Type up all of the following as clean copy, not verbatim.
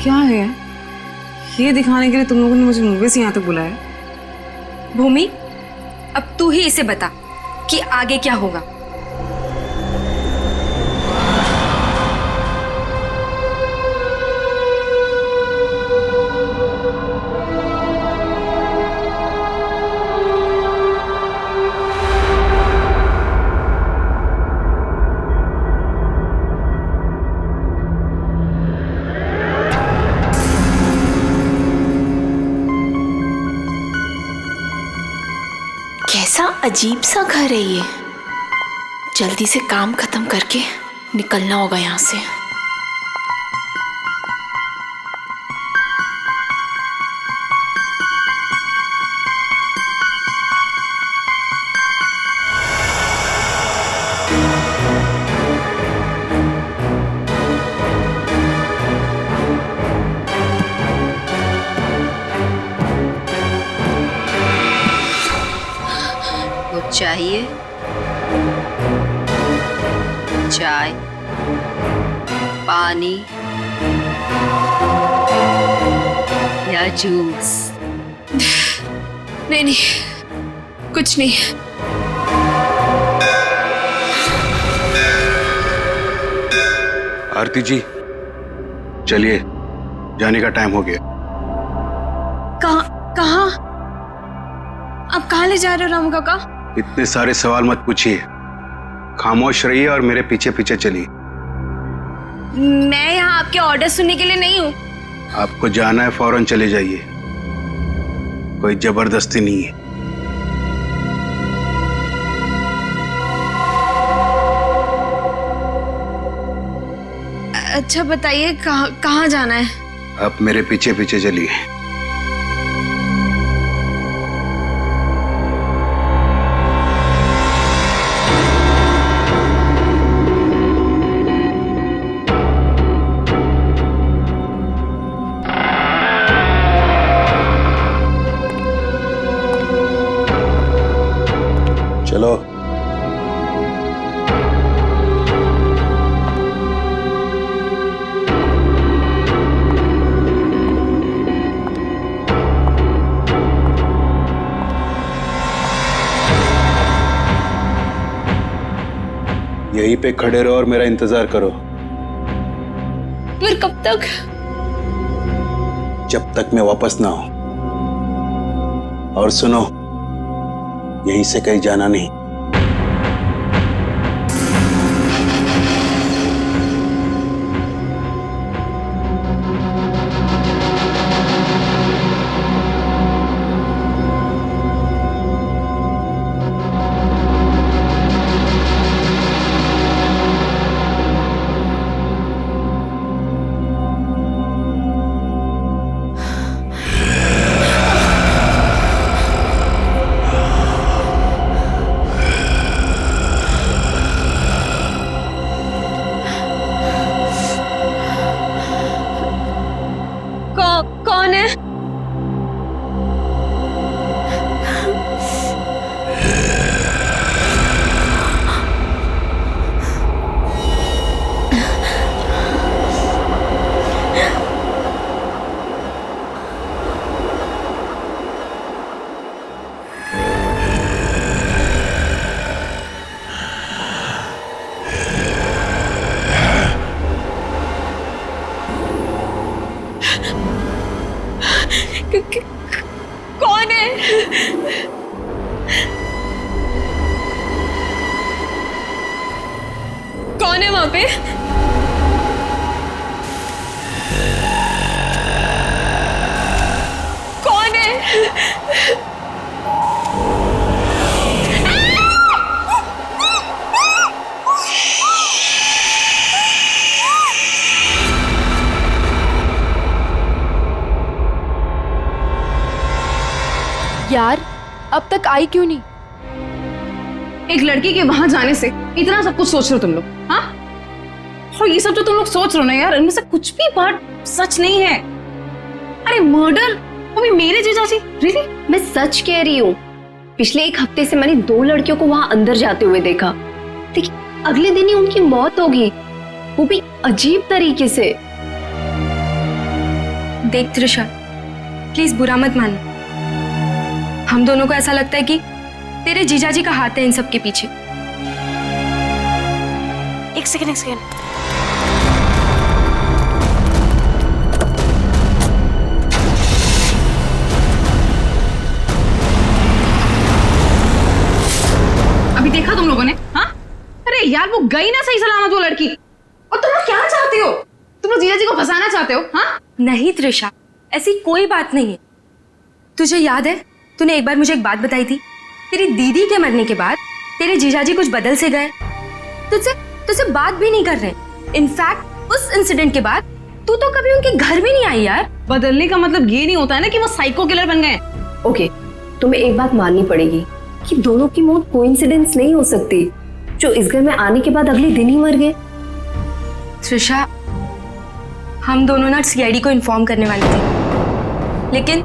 क्या है ये दिखाने के लिए तुम लोगों ने मुझे मूवी से यहाँ तक बुलाया? भूमि, अब तू ही इसे बता कि आगे क्या होगा। कैसा अजीब सा घर है ये। जल्दी से काम खत्म करके निकलना होगा यहाँ से। चाहिए चाय, पानी या जूस? नहीं नहीं, कुछ नहीं। आरती जी चलिए, जाने का टाइम हो गया। कहाँ? अब कहाँ ले जा रहे हो रामू काका? इतने सारे सवाल मत पूछिए, खामोश रहिए और मेरे पीछे पीछे चलिए। मैं यहाँ आपके ऑर्डर सुनने के लिए नहीं हूँ। आपको जाना है फौरन चले जाइए, कोई जबरदस्ती नहीं है। अच्छा बताइए कहाँ जाना है? आप मेरे पीछे पीछे चलिए। चलो यहीं पे खड़े रहो और मेरा इंतजार करो। फिर कब तक? जब तक मैं वापस ना आऊं। और सुनो, यहीं से कहीं जाना नहीं। कौन है? कौन है? कौन है वहां पे? कौन है? यार अब तक आई क्यों नहीं? एक लड़की के वहां जाने से इतना सब कुछ सोच रहे हो तुम लोग? हाँ, और ये सब जो तुम लोग सोच रहे हो ना यार, इनमें से कुछ भी बात सच नहीं है। अरे मर्डर, वो भी मेरे जीजाजी? रियली? मैं सच कह रही हूँ। पिछले एक हफ्ते से मैंने 2 लड़कियों को वहां अंदर जाते हुए देखा, लेकिन अगले दिन ही उनकी मौत होगी, वो भी अजीब तरीके से। देख त्रिशा, प्लीज बुरा मत मानना। हम दोनों को ऐसा लगता है कि तेरे जीजाजी का हाथ है इन सब के पीछे। एक सेकेंड। अभी देखा तुम लोगों ने? हाँ, अरे यार वो गई ना सही सलामत वो लड़की। और तुम लोग क्या चाहते हो? तुम लोग जीजा जी को फंसाना चाहते हो? हाँ नहीं त्रिशा, ऐसी कोई बात नहीं है। तुझे याद है तूने एक बार मुझे एक बात बताई थी, तेरी दीदी के मरने के बाद तेरे जीजाजी कुछ बदल से गए, तुझसे बात भी नहीं कर रहे। इनफैक्ट उस इंसिडेंट के बाद तू तो कभी उनके घर भी नहीं आई यार। बदलने का मतलब ये नहीं होता है ना कि वो साइको किलर बन गए। ओके, तुम्हें एक बात माननी पड़ेगी कि दोनों की मौत कोइंसिडेंस नहीं हो सकती, जो इस घर में आने के बाद अगले दिन ही मर गए। त्रिशा, हम दोनों ना सीआईडी को इन्फॉर्म करने वाले थे, लेकिन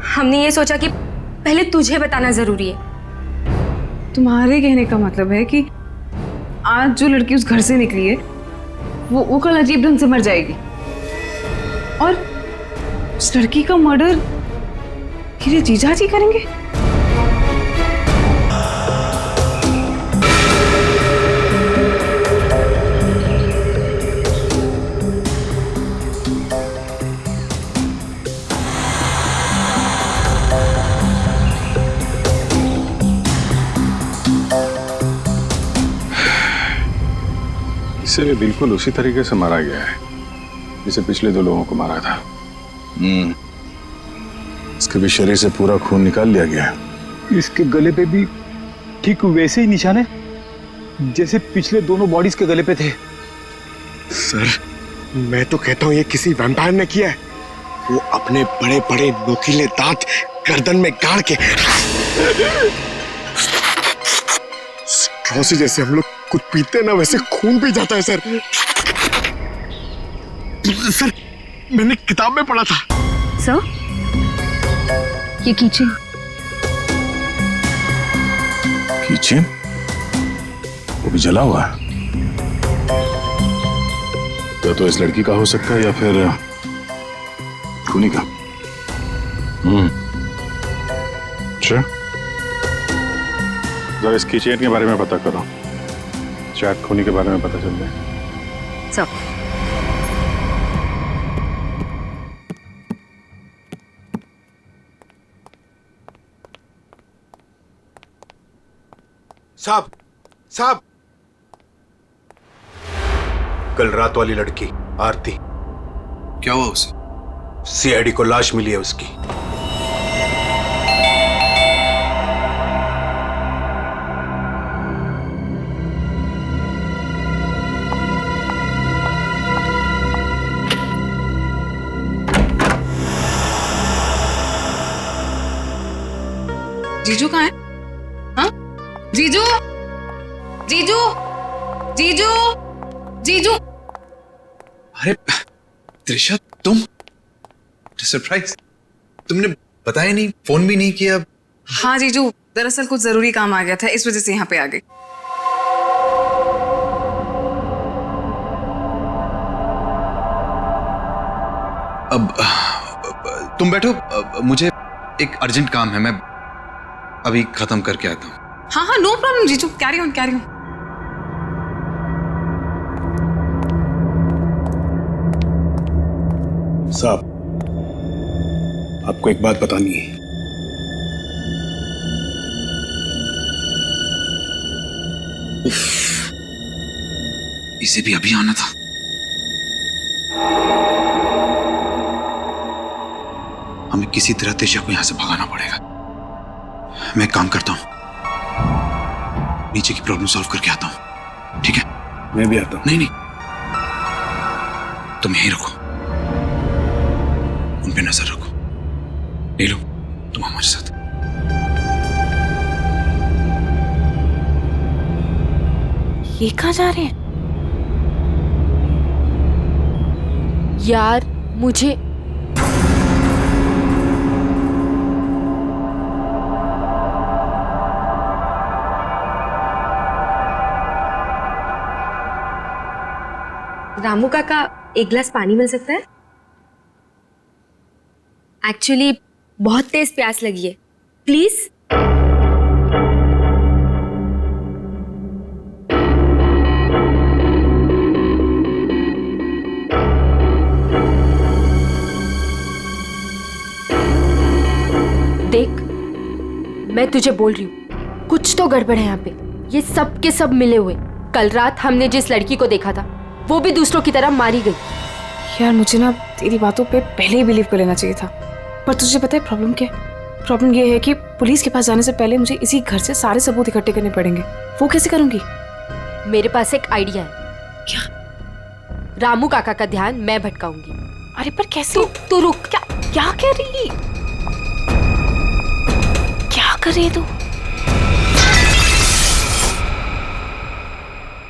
हमने ये सोचा कि पहले तुझे बताना जरूरी है। तुम्हारे कहने का मतलब है कि आज जो लड़की उस घर से निकली है वो कल अजीब ढंग से मर जाएगी, और उस लड़की का मर्डर मेरे जीजा जी करेंगे? इसे भी बिल्कुल उसी तरीके से मारा गया है जिसे पिछले 2 लोगों को मारा था। इसके भी शरीर से पूरा खून निकाल लिया गया है। इसके गले पे भी ठीक वैसे ही निशान है जैसे पिछले दोनों बॉडीज के गले पे थे। सर, मैं तो कहता हूँ ये किसी वैम्पायर ने किया है। वो अपने बड़े बड़े नोकीले दांत गर्दन में गाड़ के स्ट्रॉ से जैसे हम लोग कुछ पीते हैं ना, वैसे खून पी जाता है सर। सर, मैंने किताब में पढ़ा था। सर, ये कीचेन वो भी जला हुआ है। तो इस लड़की का हो सकता है या फिर खूनी का। अच्छा, जरा इस कीचेन के बारे में पता करो, शायद खूनी के बारे में पता चल जाए। सर, साहब, कल रात वाली लड़की आरती, क्या हुआ उसे? सीआईडी को लाश मिली है उसकी। जीजू कहाँ है? हाँ, जीजू, जीजू, जीजू, जीजू। अरे त्रिशा, तुम सरप्राइज, तुमने बताया नहीं, फोन भी नहीं किया। हाँ जीजू, दरअसल कुछ जरूरी काम आ गया था, इस वजह से यहाँ पे आ गई। अब तुम बैठो, मुझे एक अर्जेंट काम है, मैं अभी खत्म करके आता हूँ। हाँ हाँ, नो प्रॉब्लम जीजू, कैरी ऑन कैरी ऑन। साहब, आपको एक बात बतानी है। इसे भी अभी आना था। हमें किसी तरह त्रिशा को यहां से भगाना पड़ेगा। मैं एक काम करता हूं, नीचे की प्रॉब्लम सॉल्व करके आता हूं, ठीक है? मैं भी आता हूं। नहीं, तुम यहीं रखो, उन पे नजर रखो। ले लो, तुम हमारे साथ। ये कहाँ जा रहे हैं? यार मुझे रामू काका, एक गिलास पानी मिल सकता है? एक्चुअली बहुत तेज प्यास लगी है, प्लीज। देख, मैं तुझे बोल रही हूँ, कुछ तो गड़बड़ है यहाँ पे। ये सब के सब मिले हुए। कल रात हमने जिस लड़की को देखा था वो भी दूसरों की तरह मारी गई। यार मुझे ना तेरी बातों पे पहले ही बिलीव कर लेना चाहिए था, पर तुझे पता है प्रॉब्लम क्या है? प्रॉब्लम ये है कि पुलिस के पास जाने से पहले मुझे इसी घर से सारे सबूत इकट्ठे करने पड़ेंगे। वो कैसे करूंगी? मेरे पास एक आइडिया है। क्या? रामू काका का ध्यान मैं भटकाऊंगी। अरे पर कैसे? तू रुक। क्या कह रही? क्या कर रही है तू?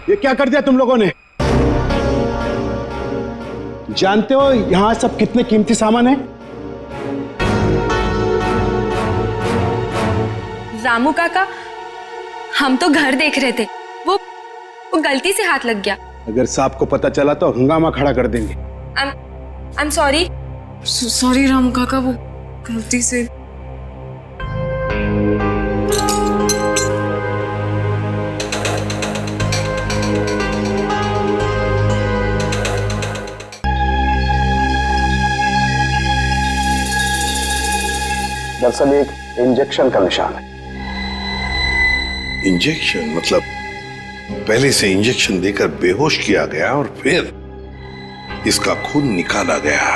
ये क्या कर दिया तुम लोगों ने? जानते हो यहां सब कितने कीमती सामान है? रामू काका, हम तो घर देख रहे थे, वो गलती से हाथ लग गया। अगर साहब को पता चला तो हंगामा खड़ा कर देंगे। I am sorry. Sorry Ramu काका, वो गलती से। दरअसल एक इंजेक्शन का निशान है। इंजेक्शन मतलब पहले से इंजेक्शन देकर बेहोश किया गया और फिर इसका खून निकाला गया।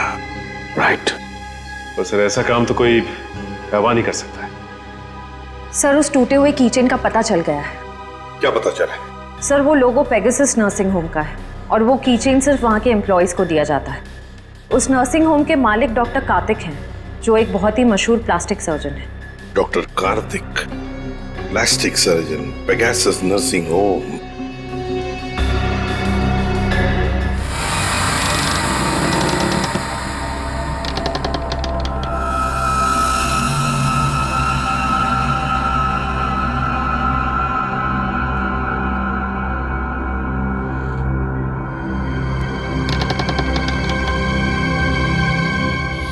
राइट। पर सर ऐसा काम तो कोई गवाह नहीं कर सकता है। सर उस टूटे हुए कीचेन का पता चल गया है। क्या पता चला? सर वो लोगो पेगासस नर्सिंग होम का है और वो कीचेन सिर्फ वहाँ के एम्प्लॉयज को दिया जाता है। उस नर्सिंग होम के मालिक डॉक्टर कार्तिक हैं, जो एक बहुत ही मशहूर प्लास्टिक सर्जन है। Doctor Kartik, plastic surgeon, Pegasus nursing home.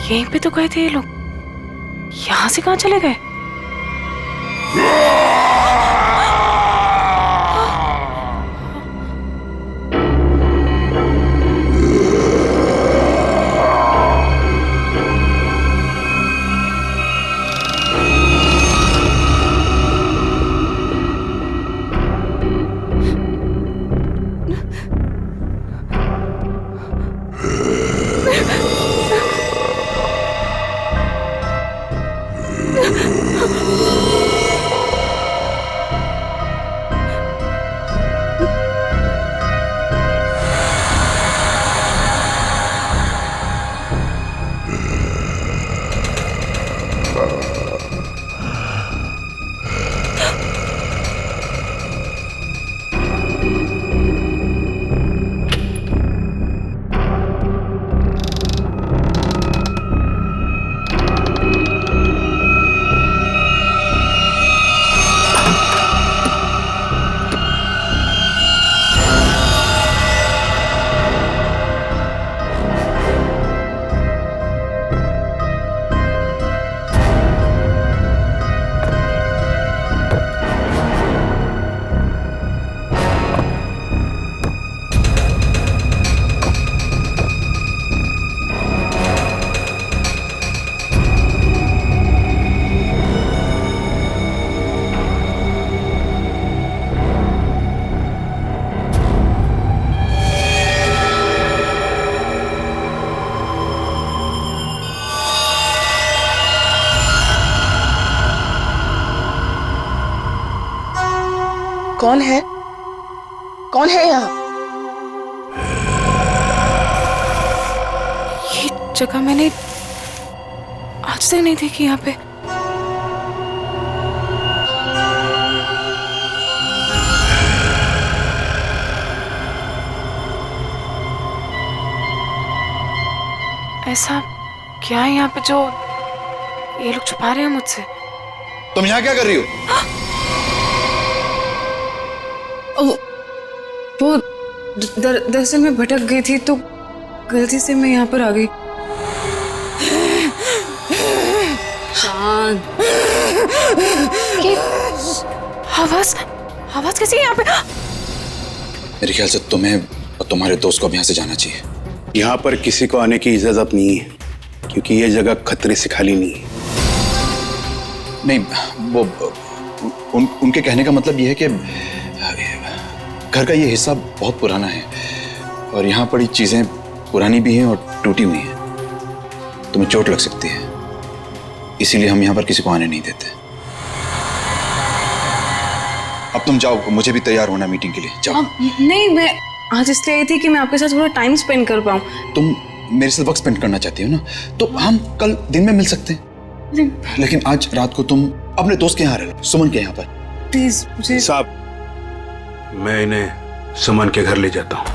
यहीं पे तो गए थे ये लोग, यहाँ से कहाँ चले गए? कौन है? कौन है यहाँ? ये जगह मैंने आज तक नहीं देखी यहाँ पे। ऐसा क्या है यहाँ पे जो ये लोग छुपा रहे हैं मुझसे? तुम यहाँ क्या कर रही हो? वो दरअसल मैं भटक गई थी तो गलती से मैं यहाँ पर आ गई। चांद, आवाज आवाज कैसी है यहाँ पे? मेरे ख्याल से तुम्हें और तुम्हारे दोस्त को अब यहाँ से जाना चाहिए। यहाँ पर किसी को आने की इजाजत नहीं है, क्योंकि ये जगह खतरे से खाली नहीं है। नहीं, वो उनके कहने का मतलब ये है कि घर का ये हिस्सा बहुत पुराना है और यहाँ पड़ी चीजें पुरानी भी हैं और टूटी हुई हैं। तुम्हें चोट लग सकती है, इसीलिए हम यहाँ पर किसी को आने नहीं देते। अब तुम जाओ, मुझे भी तैयार होना मीटिंग के लिए। जाओ। नहीं, मैं आज इसलिए आई थी कि मैं आपके साथ थोड़ा टाइम स्पेंड कर पाऊँ। तुम मेरे साथ वक्त स्पेंड करना चाहती हो ना, तो हम कल दिन में मिल सकते हैं। लेकिन आज रात को तुम अपने दोस्त के यहाँ रह लो, सुमन के यहाँ पर। प्लीज मुझे। साहब, मैं इन्हें सुमन के घर ले जाता हूँ।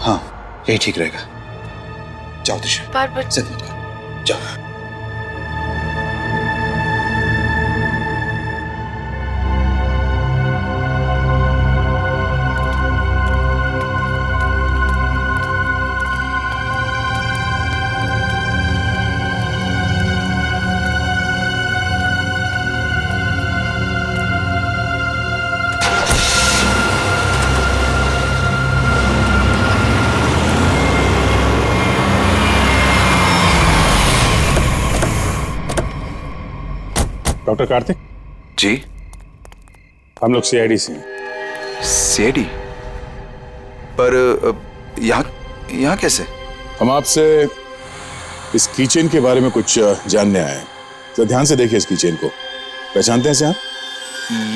हाँ, यही ठीक रहेगा। जाओ दिशा, बार-बार जिद मत करो, जाओ। डॉक्टर कार्तिक जी, हम लोग सीआईडी से हैं। सीआईडी? पर यहाँ कैसे? हम आपसे इस कीचेन के बारे में कुछ जानने आए हैं। तो ध्यान से देखिए इस कीचेन को। पहचानते हैं इसे आप?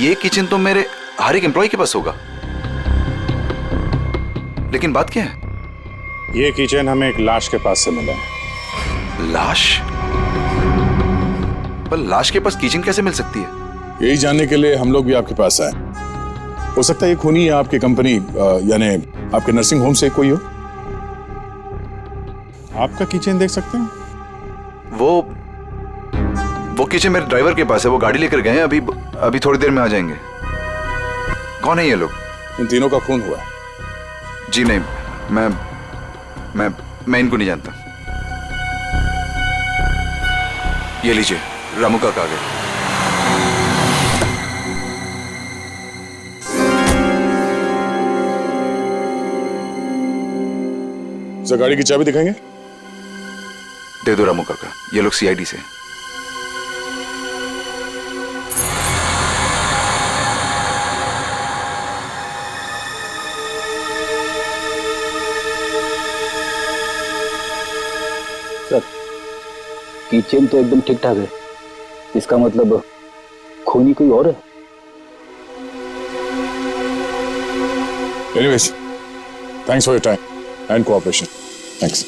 ये किचन तो मेरे हर एक एम्प्लॉय के पास होगा, लेकिन बात क्या है? ये कीचेन हमें एक लाश के पास से मिला है। लाश? पर लाश के पास किचन कैसे मिल सकती है? यही जानने के लिए हम लोग भी आपके पास आए। हो सकता है ये खूनी या आपकी कंपनी यानी आपके नर्सिंग होम से कोई हो। आपका किचन देख सकते हैं? वो किचन मेरे ड्राइवर के पास है, वो गाड़ी लेकर गए हैं, अभी थोड़ी देर में आ जाएंगे। कौन है ये लोग? इन तीनों का खून हुआ है। जी नहीं, मैं इनको नहीं जानता। ये लीजिए, रामू का कागज। सर, गाड़ी की चाबी दिखाएंगे? दे दो रामू काका, ये लोग सीआईडी से। सर, किचन तो एकदम ठीक ठाक है, इसका मतलब खूनी कोई और है। Anyways, thanks for your time and cooperation. Thanks.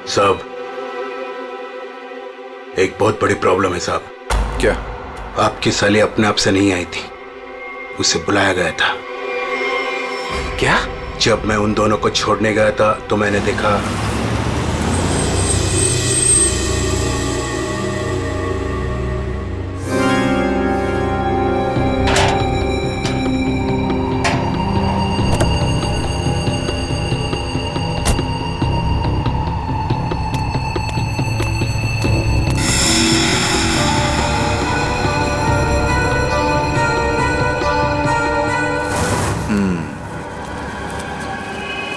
साहब, एक बहुत बड़ी प्रॉब्लम है साहब। क्या? आपकी साली अपने आप से नहीं आई थी, उसे बुलाया गया था। क्या? जब मैं उन दोनों को छोड़ने गया था तो मैंने देखा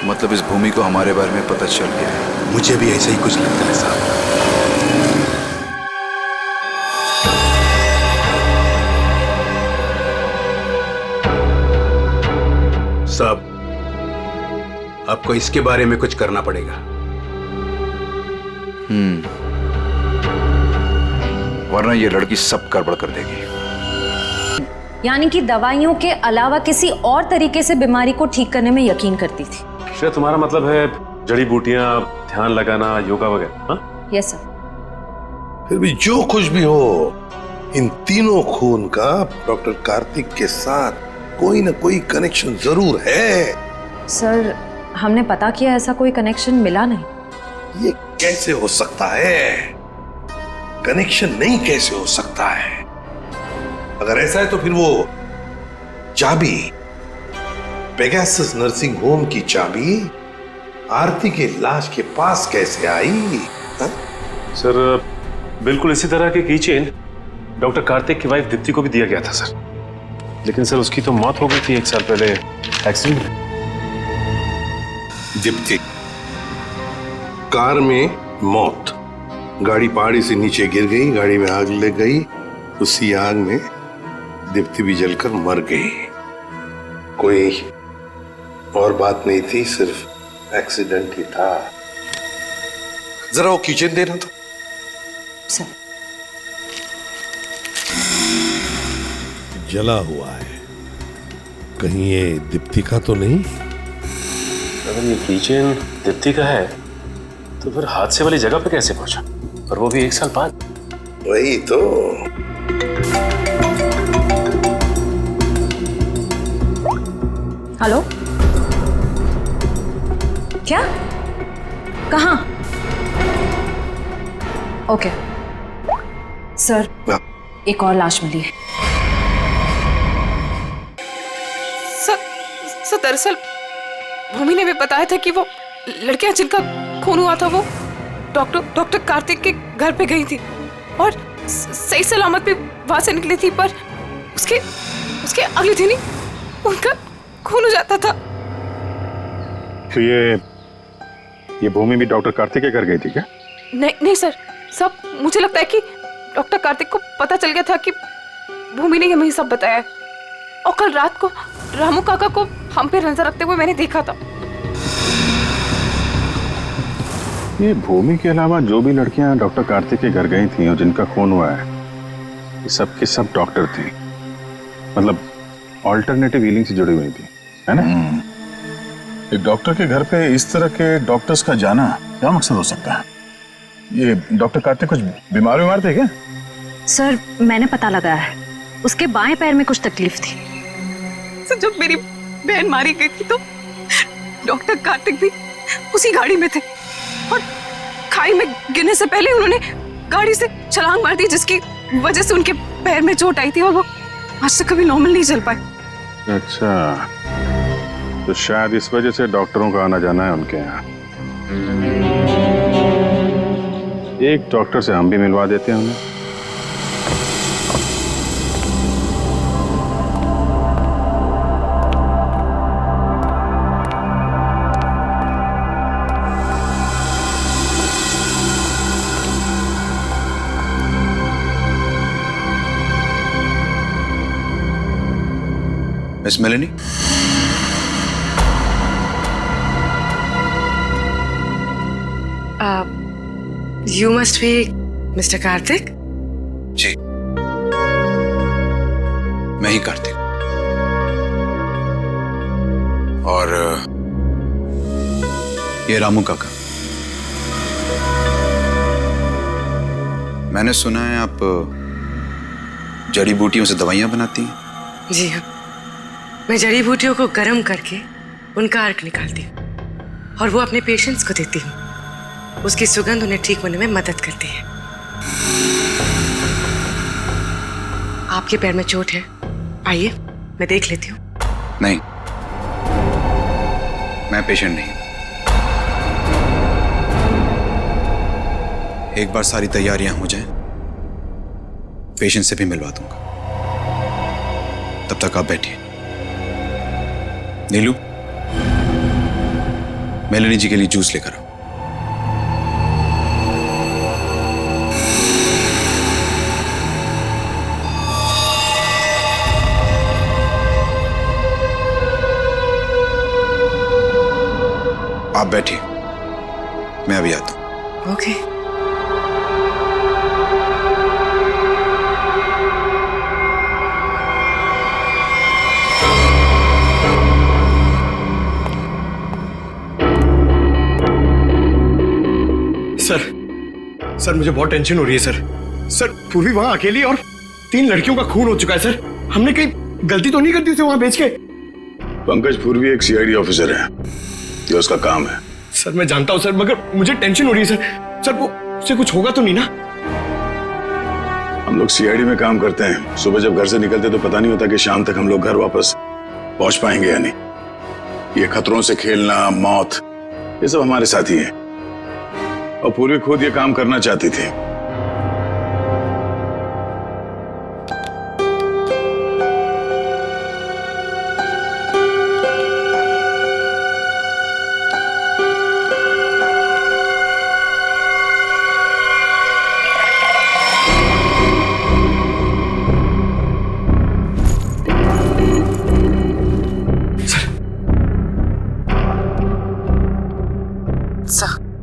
मतलब इस भूमि को हमारे बारे में पता चल गया है। मुझे भी ऐसा ही कुछ लगता है साहब। साहब, आपको इसके बारे में कुछ करना पड़ेगा। वरना ये लड़की सब गड़बड़ कर देगी। यानी कि दवाइयों के अलावा किसी और तरीके से बीमारी को ठीक करने में यकीन करती थी। शायद तुम्हारा मतलब है जड़ी बूटियां, ध्यान लगाना, योगा वगैरह। Yes sir. फिर भी जो कुछ भी हो, इन तीनों खून का डॉक्टर कार्तिक के साथ कोई ना कोई कनेक्शन जरूर है। सर, हमने पता किया, ऐसा कोई कनेक्शन मिला नहीं। ये कैसे हो सकता है? कनेक्शन नहीं कैसे हो सकता है? अगर ऐसा है तो फिर वो चाबी, पेगासस नर्सिंग होम की चाबी आरती के लाश के पास कैसे आई? हा? सर बिल्कुल इसी तरह के कीचेन डॉक्टर कार्तिक की वाइफ दीप्ति को भी दिया गया था सर, लेकिन सर उसकी तो मौत हो गई थी 1 साल पहले एक्सीडेंट में। दीप्ति, कार में मौत, गाड़ी पहाड़ी से नीचे गिर गई, गाड़ी में आग लग गई, उसी आग में दीप्ति भी जलकर मर गई। कोई और बात नहीं थी, सिर्फ एक्सीडेंट ही था। जरा वो किचन देना था। सर, जला हुआ है, कहीं ये दीप्ति का तो नहीं? अगर ये किचन दीप्ति का है तो फिर हादसे वाली जगह पे कैसे पहुंचा, और वो भी 1 साल बाद? वही तो। हेलो, क्या? कहाँ? ओके सर, एक और लाश मिली है। सर दरअसल भूमि ने भी बताया था कि वो लड़कियां जिनका खून हुआ था वो डॉक्टर कार्तिक के घर पे गई थी और सही सलामत भी वहां से निकली थी, पर उसके अगले दिन ही उनका खून हो जाता था। तो ये भूमि भी डॉक्टर कार्तिक के घर गई थी क्या? नहीं सर, सब मुझे लगता है कि डॉक्टर कार्तिक को पता चल गया था कि भूमि ने हमें सब बताया, और कल रात को रामू काका को हम पे नजर रखते हुए मैंने देखा था। ये भूमि के अलावा जो भी लड़कियां डॉक्टर कार्तिक के घर गई थी और जिनका खून हुआ है, ये सब के सब डॉक्टर थे, मतलब ऑल्टरनेटिव हीलिंग से जुड़ी हुई थी, है ना? एक डॉक्टर के घर पे इस तरह के डॉक्टर्स का जाना क्या मकसद हो सकता है? ये डॉक्टर कार्तिक कुछ बीमार थे क्या? सर, मैंने पता लगाया है, उसके बाएं पैर में कुछ तकलीफ थी। सर, जब मेरी बहन मारी गई थी तो डॉक्टर कार्तिक भी उसी गाड़ी में थे, और खाई में गिरने से पहले उन्होंने गाड़ी से छलांग मार दी, जिसकी वजह से उनके पैर में चोट आई थी और वो आज तक कभी नॉर्मल नहीं चल पाए। अच्छा, तो शायद इस वजह से डॉक्टरों का आना जाना है उनके यहाँ। एक डॉक्टर से हम भी मिलवा देते हैं उन्हें। Miss Melanie, You must be Mr. Kartik? जी, मैं ही कार्तिक। और ये रामू काका। मैंने सुना है आप जड़ी बूटियों से दवाइयां बनाती हैं। जी हाँ, मैं जड़ी बूटियों को गर्म करके उनका अर्क निकालती हूँ और वो अपने पेशेंट्स को देती हूँ। उसकी सुगंध उन्हें ठीक होने में मदद करती है। आपके पैर में चोट है, आइए मैं देख लेती हूँ। नहीं, मैं पेशेंट नहीं। एक बार सारी तैयारियां हो जाएं, पेशेंट से भी मिलवा दूंगा। तब तक आप बैठिए। नीलू, मेलेनी जी के लिए जूस लेकर आओ। आप बैठिए, मैं अभी आता हूं। ओके। सर मुझे बहुत टेंशन हो रही है सर, पूर्वी वहां अकेली और 3 लड़कियों का खून हो चुका है सर। हमने कहीं गलती तो नहीं कर दी उसे वहां भेज के? पंकज पूर्वी एक सीआईडी ऑफिसर है, ये उसका काम है। सर मैं जानता हूं सर, मगर मुझे टेंशन हो रही है सर। वो उसे कुछ होगा तो नहीं ना? हम लोग सीआईडी में काम करते हैं, सुबह जब घर से निकलते तो पता नहीं होता कि शाम तक हम लोग घर वापस पहुंच पाएंगे या नहीं। ये खतरों से खेलना, मौत, ये सब हमारे साथी है। और पूर्वी खुद ये काम करना चाहती थी।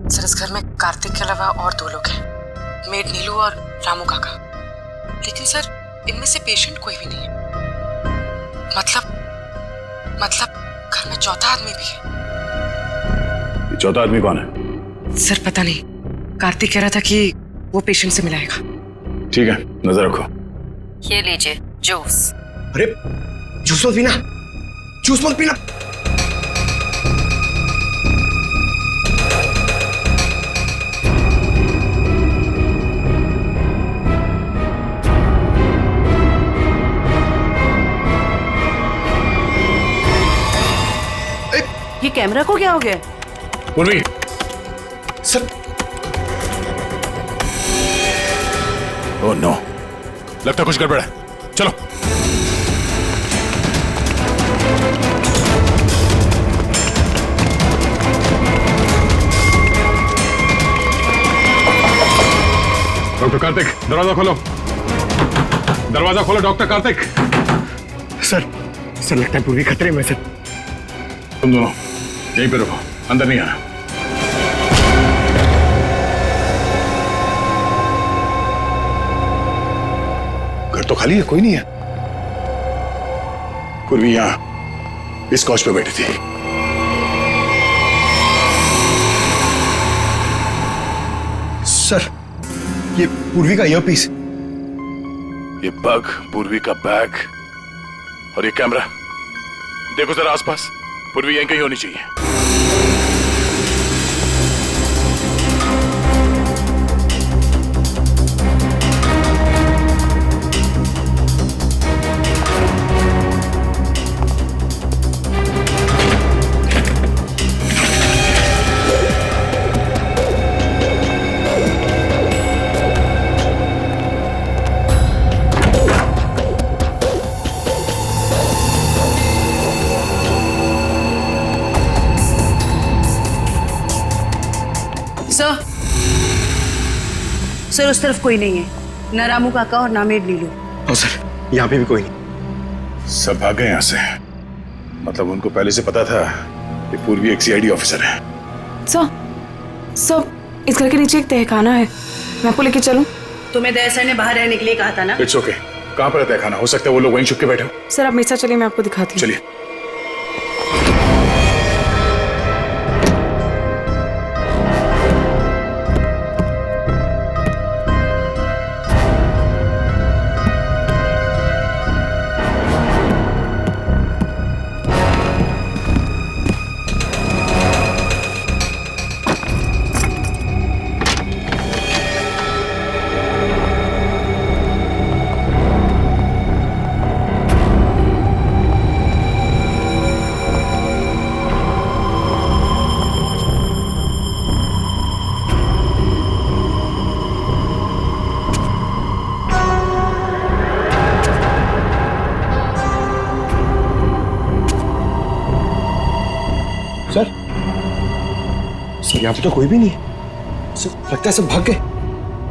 सर इस घर में कार्तिक के अलावा और 2 लोग हैं, मेड नीलू और रामू काका। लेकिन सर इनमें से पेशेंट कोई भी नहीं है। मतलब घर में चौथा आदमी भी है। ये चौथा आदमी कौन है? सर पता नहीं, कार्तिक कह रहा था कि वो पेशेंट से मिलाएगा। ठीक है, नजर रखो। ये लीजिए जूस। अरे जूस मत पीना, जूस मत पीना। ये कैमरा को क्या हो गया? पूर्वी सर। ओह नो, लगता कुछ गड़बड़ है। चलो। डॉक्टर कार्तिक, दरवाजा खोलो। दरवाजा खोलो डॉक्टर कार्तिक। सर लगता है पूर्वी खतरे में। सर तुम दोनों यहीं पे रुको, अंदर नहीं आना। घर तो खाली है, कोई नहीं है। पूर्वी यहां इस कॉच पे बैठी थी। सर ये पूर्वी का ईयरपीस। ये पग, पूर्वी का बैग और ये कैमरा। देखो जरा आसपास, पूर्वी यहीं कहीं होनी चाहिए। सर उस तरफ कोई नहीं है, ना रामू काका और ना मेड नीलू। और सर यहाँ पे भी कोई नहीं। सब भाग गए यहाँ से। मतलब उनको पहले से पता था कि पूर्वी एक सीआईडी ऑफिसर है। सर इस घर के नीचे एक तहखाना है, मैं आपको लेके चलूं? तुम्हें दया सर ने बाहर रहने के लिए कहा था ना। It's okay. कहाँ पर है तहखाना? हो सकता है वो लोग वहीं छुप के बैठे हो। सर आप मेरे साथ चलिए, मैं आपको दिखाती हूँ। चलिए। सर यहाँ पे तो कोई भी नहीं है। सर लगता है सब भाग गए।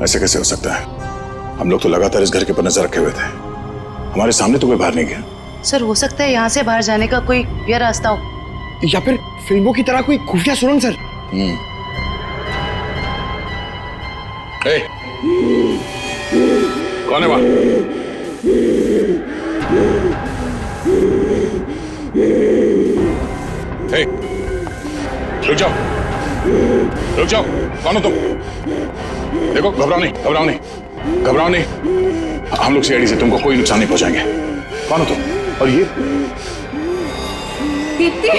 ऐसे कैसे हो सकता है? हम लोग तो लगातार इस घर के ऊपर नजर रखे हुए थे। हमारे सामने तो कोई बाहर नहीं गया। सर हो सकता है यहाँ से बाहर जाने का कोई ये रास्ता हो, या फिर फिल्मों की तरह कोई खुफिया सुरंग। सर कौन है वहां? रुक जाओ, रुक जाओ। कौन हो तुम? देखो, घबराओ नहीं। हम लोग सीआईडी से तुमको कोई नुकसान नहीं पहुंचाएंगे। कौन हो तुम? और ये दीप्ति।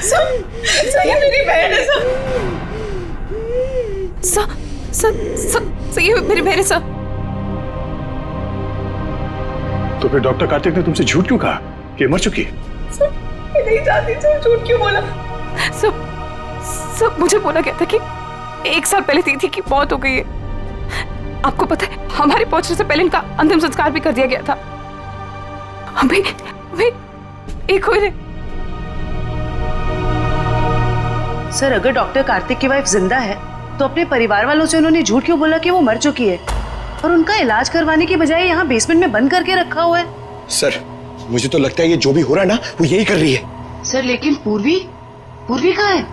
सर ये मेरी बहन है। सब सही है मेरे साथ। तो फिर डॉक्टर कार्तिक ने तुमसे झूठ क्यों कहा कि मर चुकी है? मैं नहीं जानती सर, झूठ क्यों बोला? सब मुझे बोला गया था कि 1 साल पहले दीदी की मौत हो गई है। आपको पता है, हमारे पहुंचने से पहले इनका अंतिम संस्कार भी कर दिया गया था। हमें एक हुए ने। सर, अगर डॉक्टर कार्तिक की वाइफ जिंदा है तो अपने परिवार वालों से उन्होंने झूठ क्यों बोला कि वो मर चुकी है और उनका इलाज करवाने की बजाय यहाँ बेसमेंट में बंद करके रखा हुआ है? सर, मुझे तो लगता है ये जो भी हो रहा है ना, वो यही कर रही है। सर, लेकिन पूर्वी कहाँ है?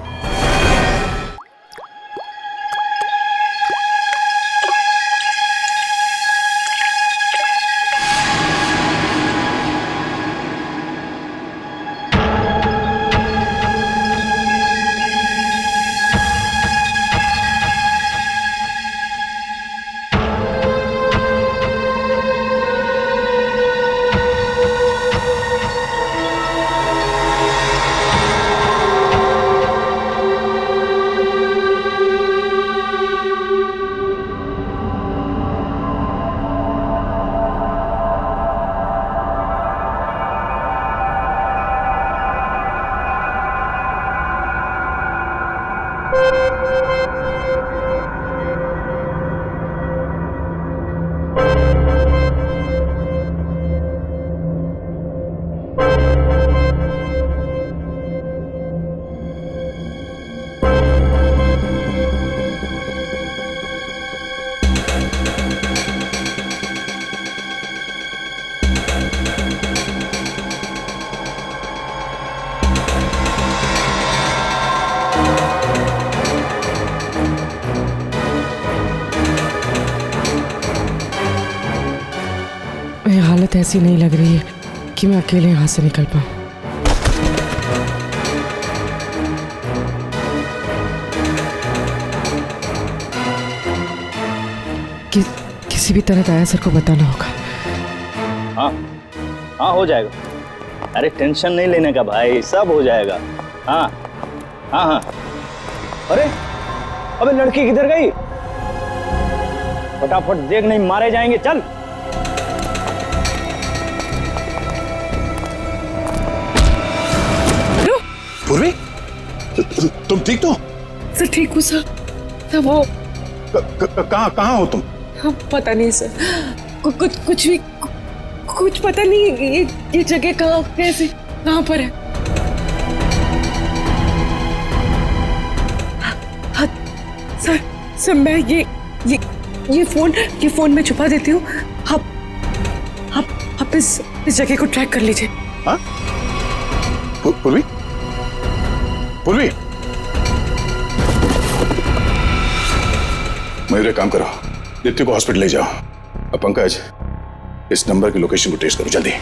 हालत ऐसी नहीं लग रही है कि मैं अकेले यहाँ से निकल पाऊँ। किसी भी तरह दया सर को बताना होगा। हाँ हो जाएगा। अरे टेंशन नहीं लेने का भाई, सब हो जाएगा। हाँ। अरे अबे लड़की किधर गई? फटाफट देख, नहीं मारे जाएंगे। चल। पूर्वी, तुम ठीक तो? सर ठीक हूँ सर। तब वो कहाँ हो तुम? पता नहीं सर, कुछ पता नहीं। ये जगह कहाँ पर है? सर मैं ये फोन में छुपा देती हूँ। आप इस जगह को ट्रैक कर लीजिए। हाँ? पूर्वी, मयूर एक काम करो, दीप्ति को हॉस्पिटल ले जाओ। अब पंकज, इस नंबर की लोकेशन को ट्रेस करो जल्दी।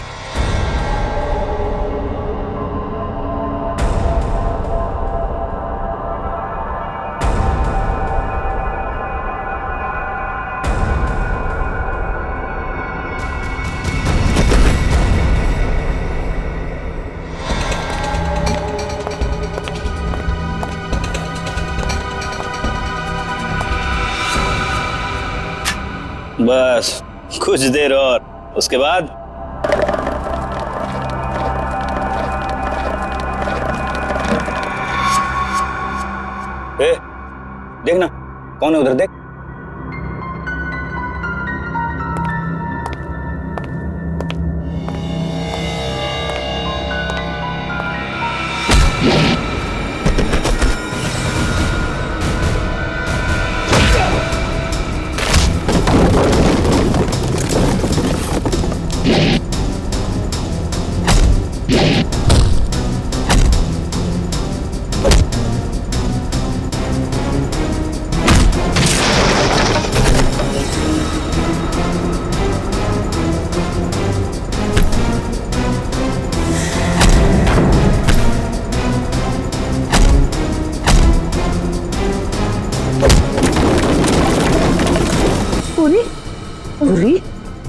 बस कुछ देर और, उसके बाद देखना कौन है उधर, देख।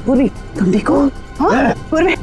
पूरी तुम देखो। हाँ? पूरी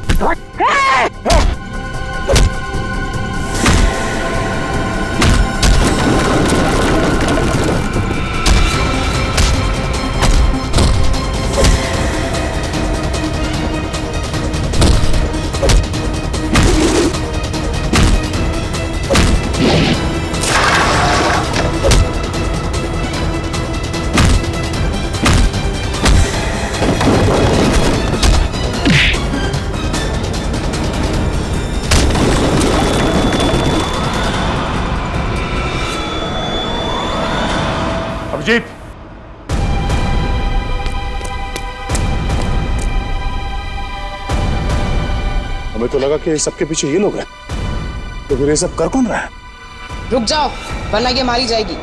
हमें तो लगा कि सबके पीछे ये लोग हैं, तो फिर ये सब कर कौन रहा है? रुक जाओ वरना ये मारी जाएगी।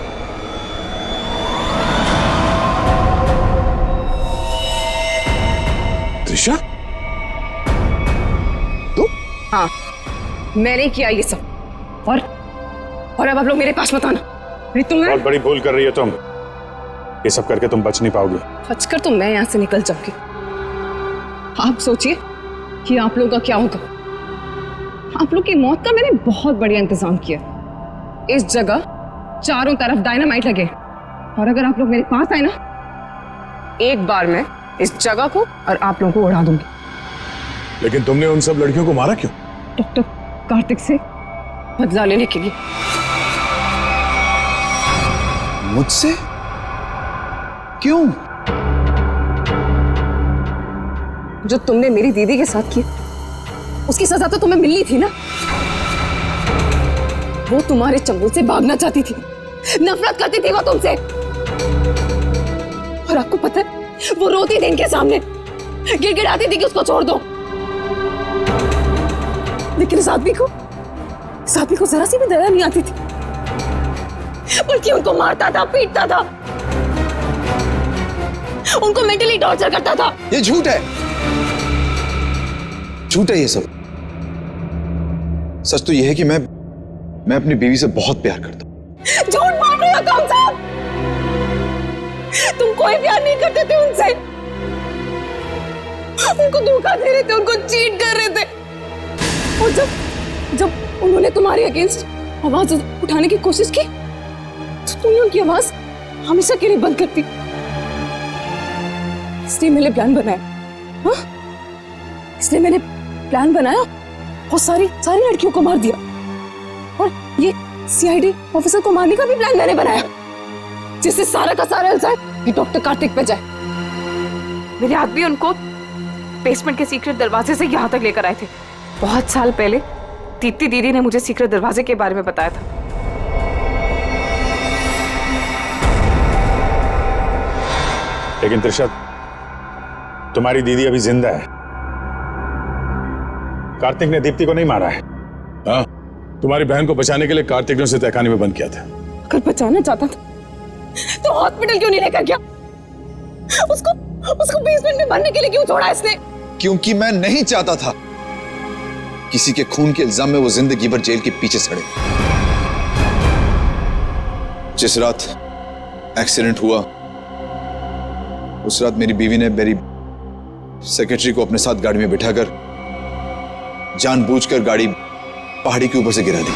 त्रिशा, हाँ, मैंने किया ये सब। और अब आप लोग मेरे पास मत आना। नहीं तुम्हें बहुत बड़ी भूल कर रही है तुम। ये सब करके तुम बच नहीं पाओगी। बचकर तो मैं यहाँ से निकल जाऊंगी। आप सोचिए कि आप लोगों का क्या होगा। आप लोग की मौत का मैंने बहुत बढ़िया इंतजाम किया। इस जगह चारों तरफ डायनामाइट लगे, और अगर आप लोग मेरे पास आए ना, एक बार मैं इस जगह को और आप लोगों को उड़ा दूंगी। लेकिन तुमने उन सब लड़कियों को मारा क्यों? डॉक्टर कार्तिक से बदला लेने के लिए। मुझसे? क्यों? जो तुमने मेरी दीदी के साथ किया, उसकी सजा तो तुम्हें मिलनी थी ना। वो तुम्हारे चंगुल से भागना चाहती थी, नफरत करती थी वो तुमसे। और आपको पता है, वो रोती थी इनके सामने, गिड़गिड़ाती थी कि उसको छोड़ दो। लेकिन इस आदमी को जरा सी भी दया नहीं आती थी, बल्कि उनको मारता था, पीटता था, उनको मेंटली टॉर्चर करता था। ये झूठ है, झूठ है ये सब। सच तो ये है कि मैं अपनी बीवी से बहुत प्यार करता हूं। झूठ बोल रहे हो तुम सब। तुम कोई प्यार नहीं करते थे उनसे, उनको धोखा दे रहे थे, उनको चीट कर रहे थे। और जब उन्होंने तुम्हारे अगेंस्ट आवाज उठाने की कोशिश की, तो तुमने उनकी आवाज हमेशा के लिए बंद कर दी। इसलिए मैंने प्लान बनाया। हाँ, इसलिए मैंने प्लान बनाया और सारी लड़कियों को मार दिया। और ये सीआईडी ऑफिसर को मारने का भी प्लान मैंने बनाया, जिससे सारा का सारा इल्जाम ये डॉक्टर कार्तिक पे जाए। मेरे आदमी उनको बेसमेंट के सीक्रेट दरवाजे से यहाँ तक लेकर आए थे। बहुत साल पहले दीप्ति दीदी ने मुझे सीक्रेट दरवाजे के बारे में बताया था। लेकिन त्रिशा, तुम्हारी दीदी अभी जिंदा है। कार्तिक ने दीप्ति को नहीं मारा है। हाँ, तुम्हारी बहन को बचाने के लिए कार्तिक ने उसे तहखाने में बंद किया था। अगर बचाना चाहता था तो हॉस्पिटल क्यों नहीं लेकर गया? उसको बेसमेंट में भरने के लिए क्यों छोड़ा इसने? क्योंकि मैं नहीं चाहता था किसी के खून के इल्जाम में वो जिंदगी भर जेल के पीछे सड़े। जिस रात एक्सीडेंट हुआ, उस रात मेरी बीवी ने मेरी सेक्रेटरी को अपने साथ गाड़ी में बिठाकर जानबूझकर गाड़ी पहाड़ी के ऊपर से गिरा दी,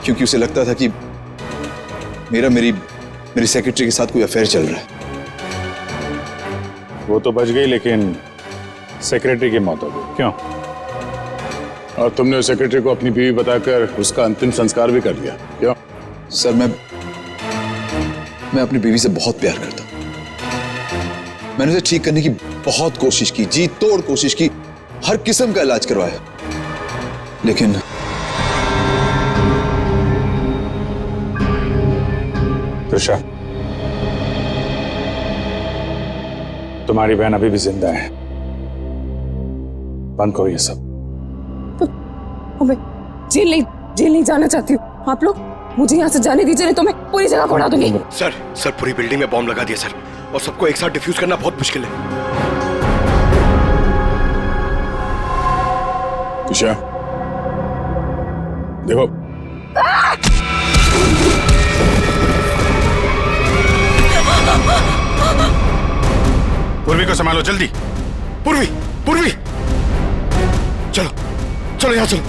क्योंकि उसे लगता था कि मेरी सेक्रेटरी के साथ कोई अफेयर चल रहा है। वो तो बच गई, लेकिन सेक्रेटरी की मौत हो गई। क्यों? और तुमने उस सेक्रेटरी को अपनी बीवी बताकर उसका अंतिम संस्कार भी कर दिया। क्यों? सर, मैं अपनी बीवी से बहुत प्यार करता हूं। मैंने उसे ठीक करने की बहुत कोशिश की, जी तोड़ कोशिश की, हर किस्म का इलाज करवाया, लेकिन त्रिशा, तुम्हारी बहन अभी भी जिंदा है। बंद करो ये सब। मैं जेल नहीं जाना चाहती हूँ। आप लोग मुझे यहाँ से जाने दीजिए, नहीं तो मैं पूरी जगह को उड़ा दूंगी। सर पूरी बिल्डिंग में बॉम्ब लगा दिया सर, और सबको एक साथ डिफ्यूज करना बहुत मुश्किल है। त्रिशा, देखो, पूर्वी को संभालो जल्दी। पूर्वी, चलो यहाँ चलो।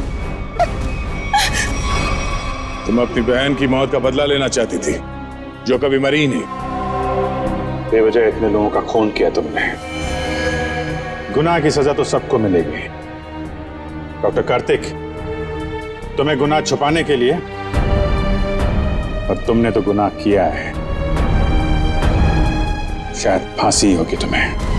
तुम अपनी बहन की मौत का बदला लेना चाहती थी, जो कभी मरी ही नहीं। बेवजह इतने लोगों का खून किया तुमने। गुनाह की सजा तो सबको मिलेगी। डॉक्टर कार्तिक, तुम्हें गुनाह छुपाने के लिए, और तुमने तो गुनाह किया है। शायद फांसी होगी तुम्हें।